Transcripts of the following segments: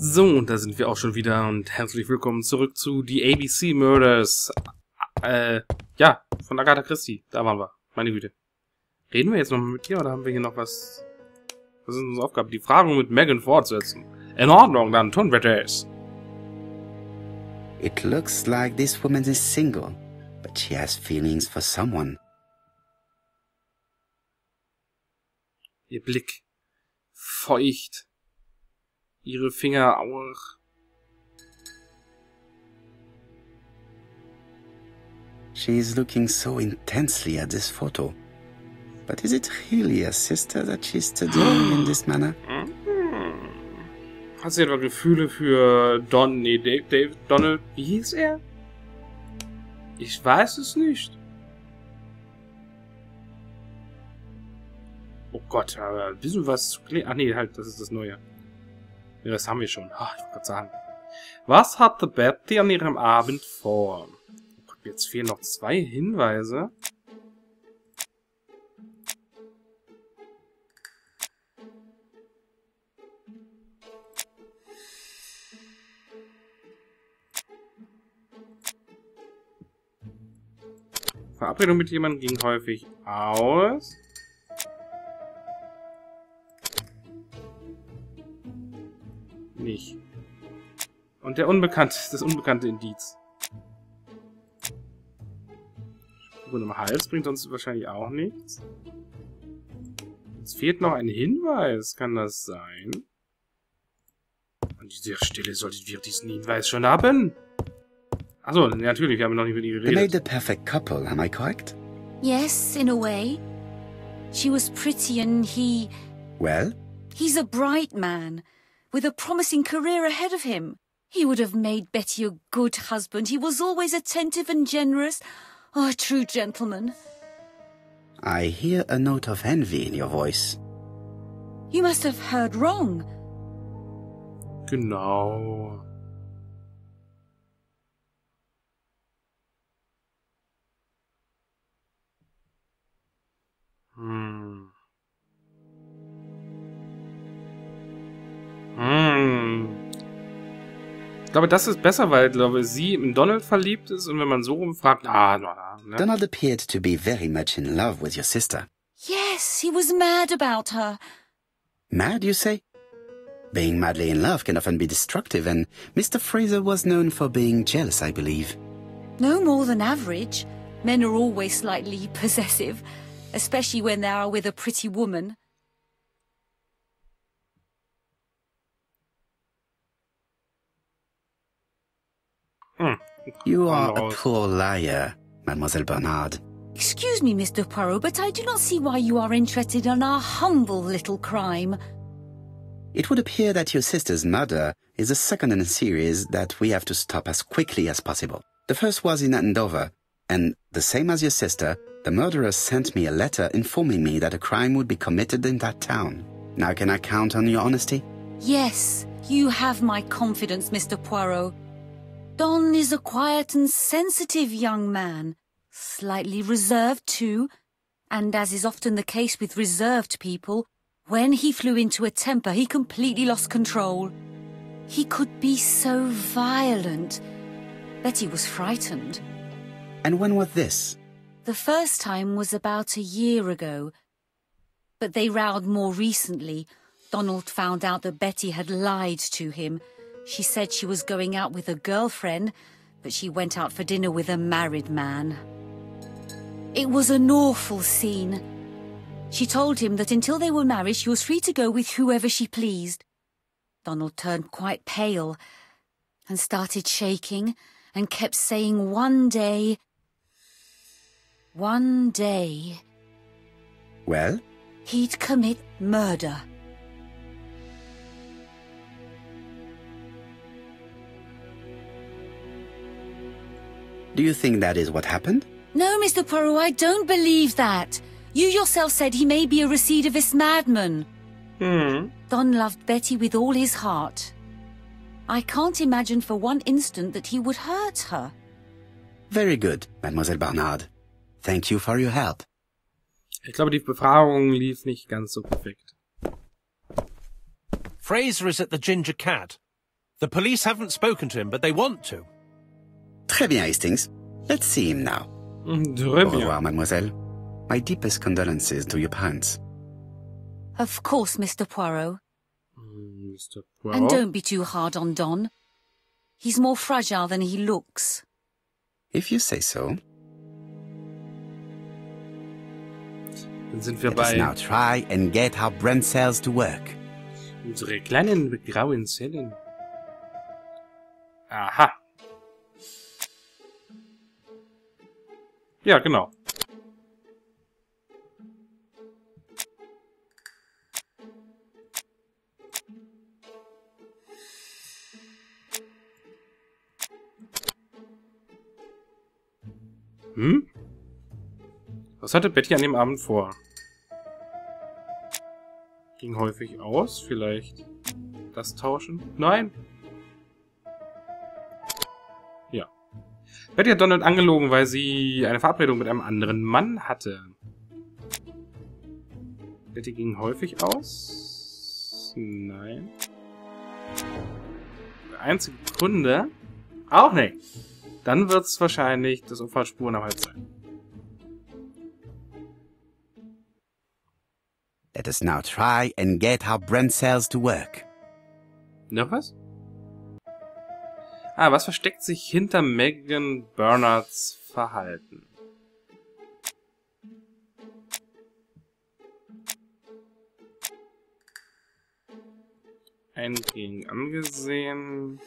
So, und da sind wir auch schon wieder und herzlich willkommen zurück zu die A.B.C. Murders. Ja, von Agatha Christie. Da waren wir. Meine Güte. Reden wir jetzt noch mit dir oder haben wir hier noch was? Was ist unsere Aufgabe? Die Fragen mit Megan fortsetzen. In Ordnung, dann tun wir das. It looks like this woman is single, but she has feelings for someone. Ihr Blick. Feucht. Ihre Finger auch. She is looking so intensely at this photo. But is it really a sister that she's studying in this manner? Hat sie etwa Gefühle für Donald, wie hieß er? Ich weiß es nicht. Oh Gott, aber ein bisschen was zu klären. Ach nee, halt, das ist das Neue. Ja, das haben wir schon. Ach, ich wollte gerade sagen. Was hatte Betty an ihrem Abend vor? Oh Gott, jetzt fehlen noch 2 Hinweise. Verabredung mit jemandem ging häufig aus. Nicht. Und das unbekannte Indiz. Spuren im Hals bringt uns wahrscheinlich auch nichts. Es fehlt noch ein Hinweis, kann das sein? An dieser Stelle sollten wir diesen Hinweis schon haben. Achso, natürlich, wir haben noch nicht mit ihr geredet. They made the perfect couple, am I correct? Yes, in a way. She was pretty and he... Well? He's a bright man, with a promising career ahead of him. He would have made Betty a good husband. He was always attentive and generous. Oh, a true gentleman. I hear a note of envy in your voice. You must have heard wrong. Genau. Ich glaube, das ist besser, weil, glaube sie in Donald verliebt ist und wenn man so rumfragt, ne? Donald appeared to be very much in love with your sister. Yes, he was mad about her. Mad, you say? Being madly in love can often be destructive, and Mr. Fraser was known for being jealous, I believe. No more than average. Men are always slightly possessive, especially when they are with a pretty woman. You are a poor liar, Mademoiselle Bernard. Excuse me, Mr. Poirot, but I do not see why you are interested in our humble little crime. It would appear that your sister's murder is the second in a series that we have to stop as quickly as possible. The first was in Andover, and the same as your sister, the murderer sent me a letter informing me that a crime would be committed in that town. Now can I count on your honesty? Yes, you have my confidence, Mr. Poirot. Don is a quiet and sensitive young man, slightly reserved too, and as is often the case with reserved people, when he flew into a temper, he completely lost control. He could be so violent. Betty was frightened. And when was this? The first time was about a year ago. But they rowed more recently. Donald found out that Betty had lied to him. She said she was going out with a girlfriend, but she went out for dinner with a married man. It was an awful scene. She told him that until they were married, she was free to go with whoever she pleased. Donald turned quite pale and started shaking and kept saying one day... Well? He'd commit murder. Do you think that is what happened? No, Mr. Poirot, I don't believe that. You yourself said he may be a recidivist madman. Don loved Betty with all his heart. I can't imagine for one instant that he would hurt her. Very good, Mademoiselle Bernard. Thank you for your help. Ich glaube, die Befragung lief nicht ganz so perfekt. Fraser is at the Ginger Cat. The police haven't spoken to him, but they want to. Très bien, Hastings. Let's see him now. Très Au bien. revoir, mademoiselle. My deepest condolences to your parents. Of course, Mr. Poirot. Mr. And Poirot. don't be too hard on Don. He's more fragile than he looks. If you say so. Dann sind wir Let us now bei try and get our brain cells to work. unsere kleinen grauen Zellen. Aha. Ja, genau. Hm? Was hatte Betty an dem Abend vor? Ging häufig aus, vielleicht das tauschen? Nein. Ja. Betty hat Donald angelogen, weil sie eine Verabredung mit einem anderen Mann hatte. Betty ging häufig aus? Nein. Der einzige Kunde? Auch nicht. Dann wird es wahrscheinlich das Opfer Spurenarbeit sein. Let us now try and get our brain cells to work. Noch was? Ah, was versteckt sich hinter Megan Bernards Verhalten? Eingehen angesehen.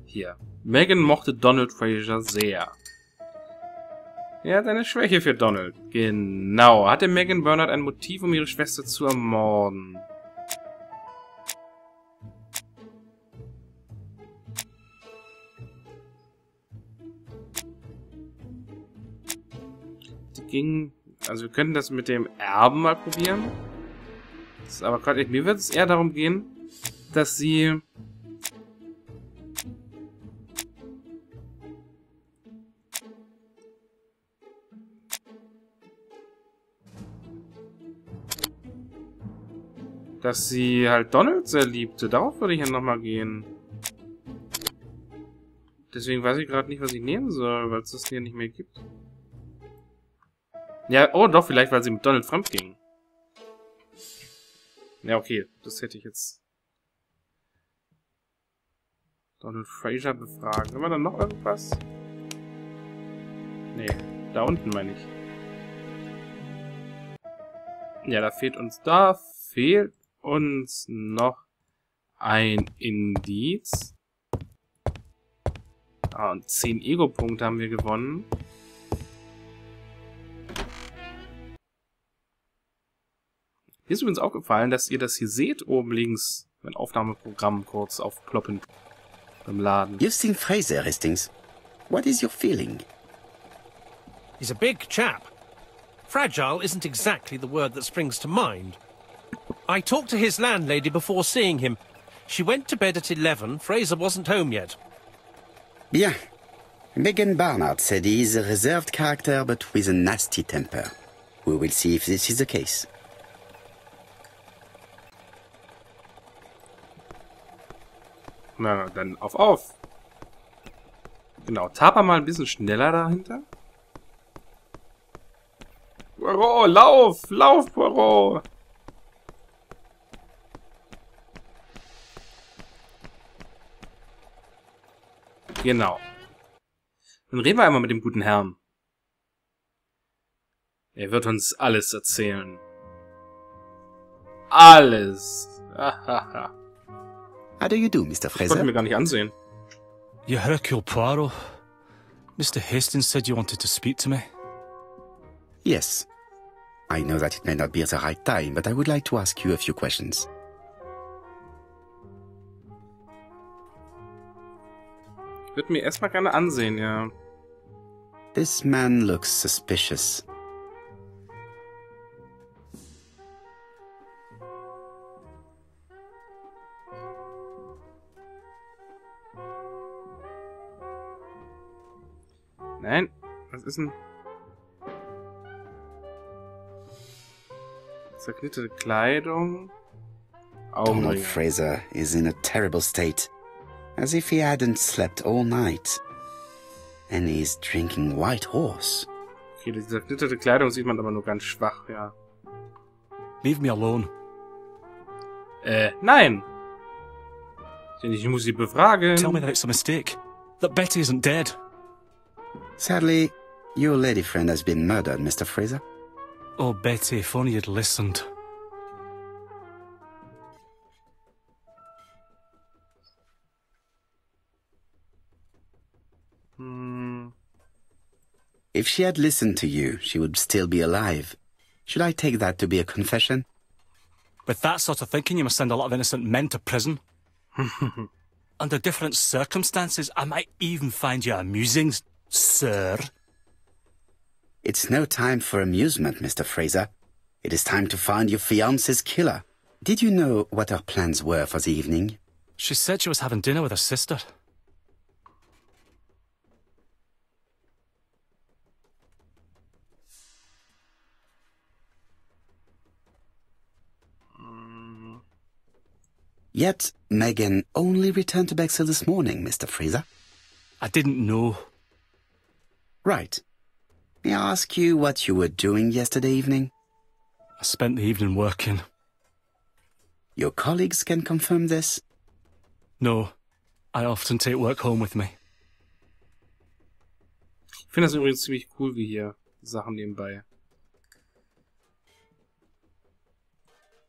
Hier. Megan mochte Donald Fraser sehr. Er hat eine Schwäche für Donald. Genau. Hatte Megan Bernard ein Motiv, um ihre Schwester zu ermorden? Die ging... Also wir können das mit dem Erben mal probieren. Das ist aber gerade... Mir wird es eher darum gehen, dass sie... Dass sie halt Donald sehr liebte. Darauf würde ich ja nochmal gehen. Deswegen weiß ich gerade nicht, was ich nehmen soll, weil es das hier nicht mehr gibt. Ja, oh doch, vielleicht, weil sie mit Donald fremd ging. Ja, okay. Das hätte ich jetzt... Donald Fraser befragen. Haben wir dann noch irgendwas? Nee, da unten meine ich. Ja, da fehlt uns noch ein Indiz. Ah, und 10 Ego-Punkte haben wir gewonnen. Mir ist übrigens aufgefallen, dass ihr das hier seht, oben links, mein Aufnahmeprogramm kurz aufploppen beim Laden. You've seen Fraser, Hastings. What is your feeling? He's a big chap. Fragile isn't exactly the word that springs to mind. I talked to his landlady before seeing him. She went to bed at 11. Fraser wasn't home yet. Bien. Megan Barnard said he is a reserved character but with a nasty temper. We will see if this is the case. Na, dann auf. Genau, taper mal ein bisschen schneller dahinter. Poirot, lauf, Poirot! Genau. Dann reden wir einmal mit dem guten Herrn. Er wird uns alles erzählen. Alles. Hahaha. How do you do, Mr. Ich konnte Fraser? mir gar nicht ansehen. Your Hercule Poirot. Mr. Hastings said you wanted to speak to me. Yes. I know that it may not be the right time, but I would like to ask you a few questions. Ich würde mir erstmal gerne ansehen, ja. This man looks suspicious. Nein, was ist denn... Zerknitterte Kleidung. Donald Augenringe. Fraser is in a terrible state, as if he hadn't slept all night. And he's drinking White Horse. Okay, die zerknitterte Kleidung sieht man aber nur ganz schwach, ja. Leave me alone. Nein! Denn ich muss sie befragen. Tell me that it's a mistake. That Betty isn't dead. Sadly, your lady friend has been murdered, Mr. Fraser. Oh, Betty, if only you'd listened. If she had listened to you, she would still be alive. Should I take that to be a confession? With that sort of thinking, you must send a lot of innocent men to prison. Under different circumstances, I might even find you amusing, sir. It's no time for amusement, Mr. Fraser. It is time to find your fiance's killer. Did you know what her plans were for the evening? She said she was having dinner with her sister. Yet, Megan only returned to Bexhill this morning, Mr. Fraser. I didn't know. Right. May I ask you what you were doing yesterday evening? I spent the evening working. Your colleagues can confirm this? No, I often take work home with me. Ich finde das übrigens ziemlich cool, wie hier Sachen nebenbei.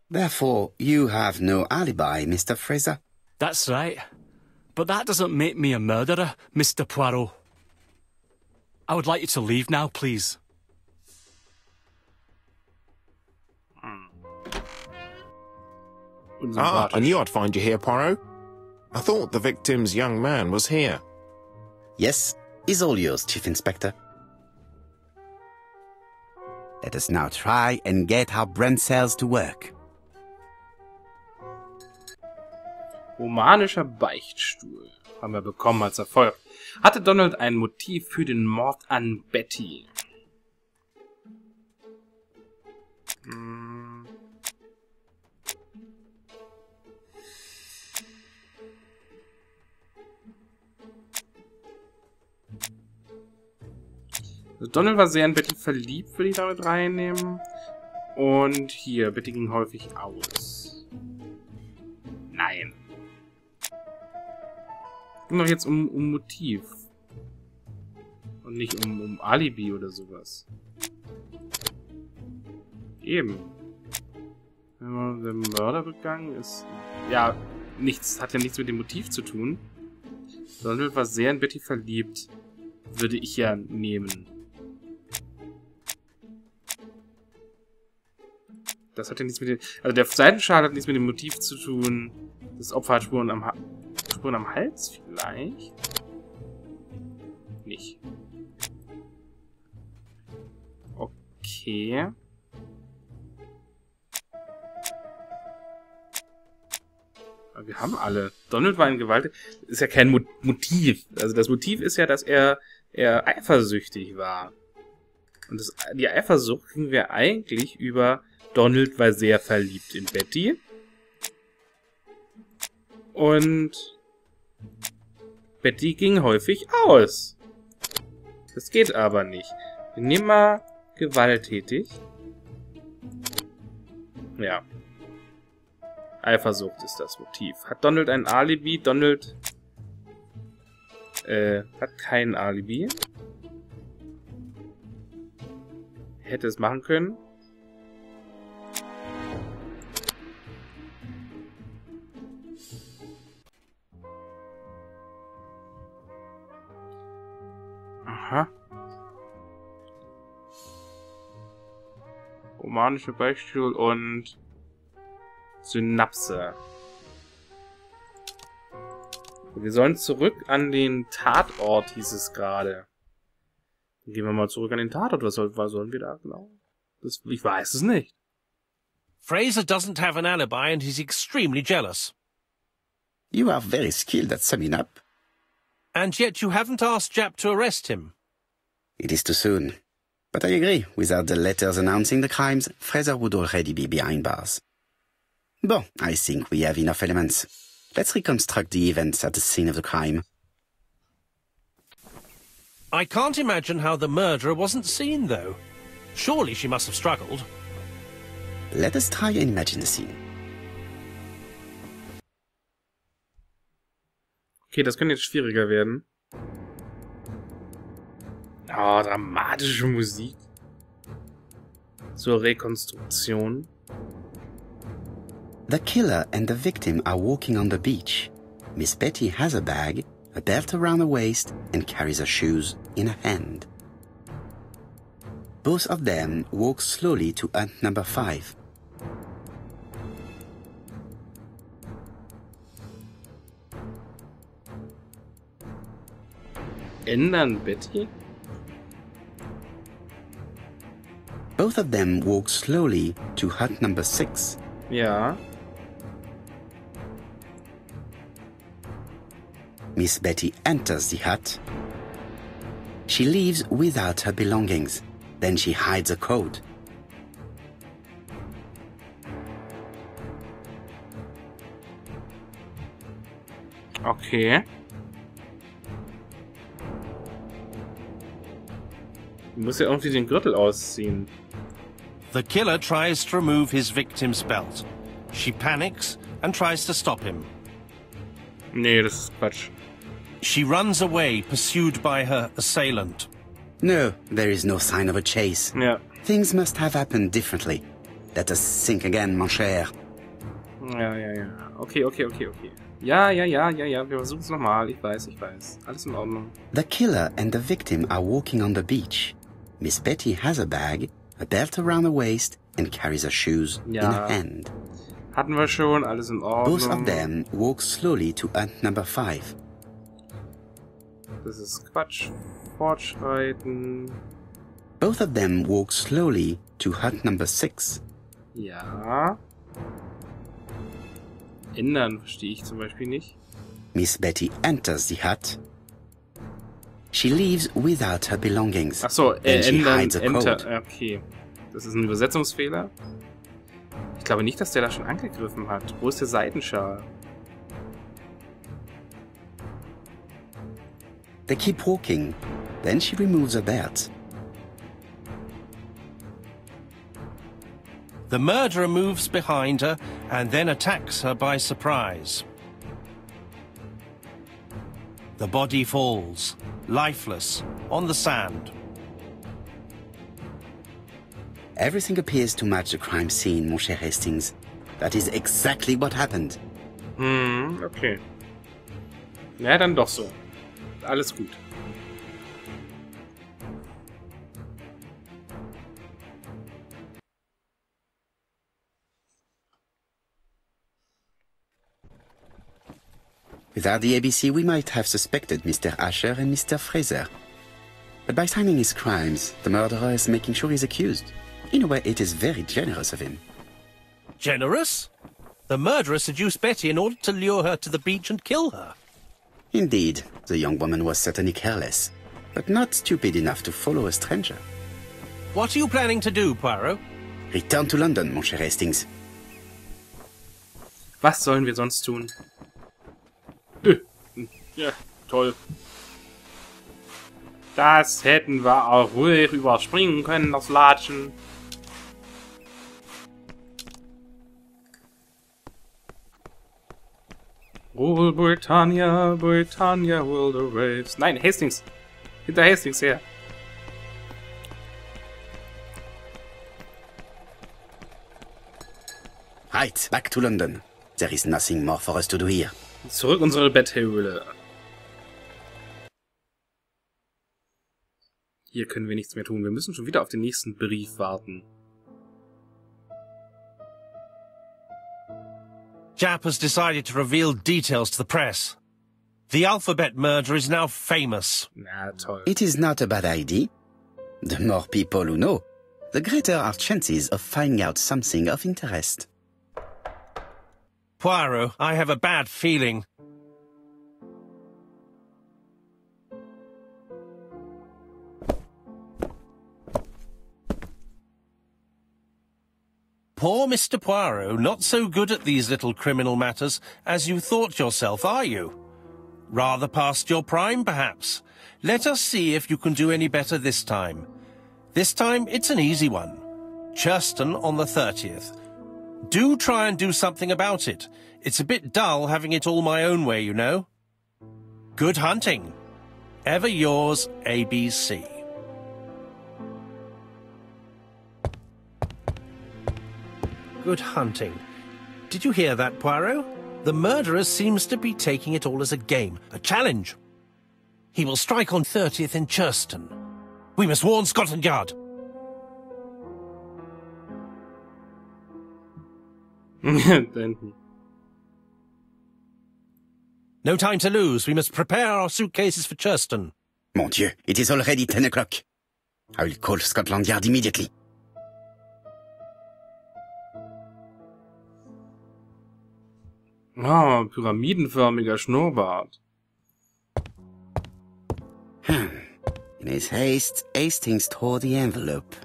Therefore, you have no alibi, Mr. Fraser. That's right. But that doesn't make me a murderer, Mr. Poirot. I would like you to leave now, please. I knew I'd find you here, Poirot. I thought the victim's young man was here. Yes, is all yours, Chief Inspector. Let us now try and get our brain cells to work. Romanischer Beichtstuhl haben wir bekommen als Erfolg. Hatte Donald ein Motiv für den Mord an Betty? Also Donald war sehr in Betty verliebt, würde ich damit reinnehmen. Und hier, Betty ging häufig aus. Nein. Es ging doch jetzt um Motiv. Und nicht um Alibi oder sowas. Eben. Wenn man den Mörder begangen ist. Ja, hat ja nichts mit dem Motiv zu tun. Donald war sehr in Betty verliebt. Würde ich ja nehmen. Das hat ja nichts mit dem... Also der Seitenschaden hat nichts mit dem Motiv zu tun. Das Opfer hat Spuren am Hals vielleicht? Nicht. Okay. Aber wir haben alle. Donald war in Gewalt. Ist ja kein Motiv. Also das Motiv ist ja, dass er eifersüchtig war. Und die Eifersucht kriegen wir eigentlich über... Donald war sehr verliebt in Betty. Und Betty ging häufig aus. Das geht aber nicht. Wir nehmen mal gewalttätig. Ja. Eifersucht ist das Motiv. Hat Donald ein Alibi? Donald hat kein Alibi. Hätte es machen können. Aha. Romanische Beichtstuhl und Synapse. Wir sollen zurück an den Tatort, hieß es gerade. Dann gehen wir mal zurück an den Tatort. Was sollen wir da genau? Ich weiß es nicht. Fraser doesn't have an alibi and he's extremely jealous. You are very skilled at summing up. And yet you haven't asked Jap to arrest him. It is too soon. But I agree, without the letters announcing the crimes, Fraser would already be behind bars. Bon, I think we have enough elements. Let's reconstruct the events at the scene of the crime. I can't imagine how the murderer wasn't seen, though. Surely she must have struggled. Let us try and imagine the scene. Okay, das könnte jetzt schwieriger werden. Oh, dramatische Musik. Zur Rekonstruktion. The killer and the victim are walking on the beach. Miss Betty has a bag, a belt around her waist, and carries her shoes in her hand. Both of them walk slowly to hunt number 5. Ändern Betty? Both of them walk slowly to hut number 6. Ja. Miss Betty enters the hut. She leaves without her belongings. Then she hides a coat. Okay. Du musst ja irgendwie den Gürtel ausziehen. The killer tries to remove his victim's belt. She panics and tries to stop him. Nee, das ist Quatsch. She runs away, pursued by her assailant. No, there is no sign of a chase. Ja. Things must have happened differently. Let us think again, mon cher. Ja. Okay. Ja. Wir versuchen es nochmal. Ich weiß. Alles in Ordnung. The killer and the victim are walking on the beach. Miss Betty has a bag, a belt around her waist, and carries her shoes in her hand. Hatten wir schon. Alles in Ordnung. Both of them walk slowly to hunt number 5. Das ist Quatsch. Fortschreiten. Both of them walk slowly to hut number 6. Ja. Ändern verstehe ich zum Beispiel nicht. Miss Betty enters the hut. She leaves without her belongings. Ach so, Then she ändern, hides a enter. coat. Okay. Das ist ein Übersetzungsfehler. Ich glaube nicht, dass der da schon angegriffen hat. Wo ist der Seitenschal? They keep walking. Then she removes her belt. The murderer moves behind her and then attacks her by surprise. The body falls, lifeless, on the sand. Everything appears to match the crime scene, mon cher Hastings. That is exactly what happened. Okay. Ja, dann doch so. Alles gut. Without the ABC, we might have suspected Mr. Asher and Mr. Fraser. But by signing his crimes, the murderer is making sure he's accused. In a way, it is very generous of him. Generous? The murderer seduced Betty in order to lure her to the beach and kill her. Indeed, the young woman was certainly careless, but not stupid enough to follow a stranger. What are you planning to do, Poirot? Return to London, mon cher Hastings. Was sollen wir sonst tun? Ja, toll. Das hätten wir auch ruhig überspringen können, das Latschen. Rule Britannia, Britannia will the waves. Nein, Hastings. Hinter Hastings her. Right, back to London. There is nothing more for us to do here. Zurück unsere Betthöhle. Hier können wir nichts mehr tun. Wir müssen schon wieder auf den nächsten Brief warten. Jap has decided to reveal details to the press. The alphabet murder is now famous. Na, toll. It is not a bad idea. The more people who know, the greater our chances of finding out something of interest. Poirot, I have a bad feeling. Poor Mr. Poirot, not so good at these little criminal matters as you thought yourself, are you? Rather past your prime, perhaps. Let us see if you can do any better this time. This time, it's an easy one. Churston on the 30th. Do try and do something about it. It's a bit dull having it all my own way, you know. Good hunting. Ever yours, A.B.C. Good hunting. Did you hear that, Poirot? The murderer seems to be taking it all as a game, a challenge. He will strike on 30th in Churston. We must warn Scotland Yard. No time to lose. We must prepare our suitcases for Churston. Mon Dieu, it is already 10 o'clock. I will call Scotland Yard immediately. Oh, pyramidenförmiger Schnurrbart. In his haste, Hastings tore the envelope.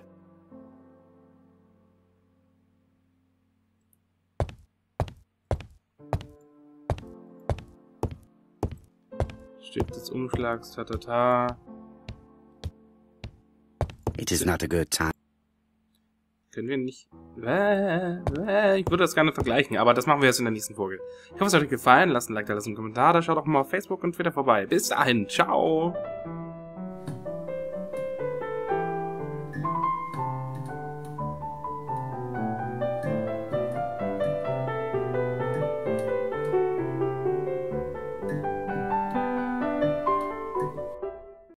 Stift des Umschlags, ta. It is not a good time. Können wir nicht... Ich würde das gerne vergleichen, aber das machen wir jetzt in der nächsten Folge. Ich hoffe, es hat euch gefallen. Lasst ein Like da, lasst einen Kommentar da. Schaut auch mal auf Facebook und Twitter vorbei. Bis dahin. Ciao.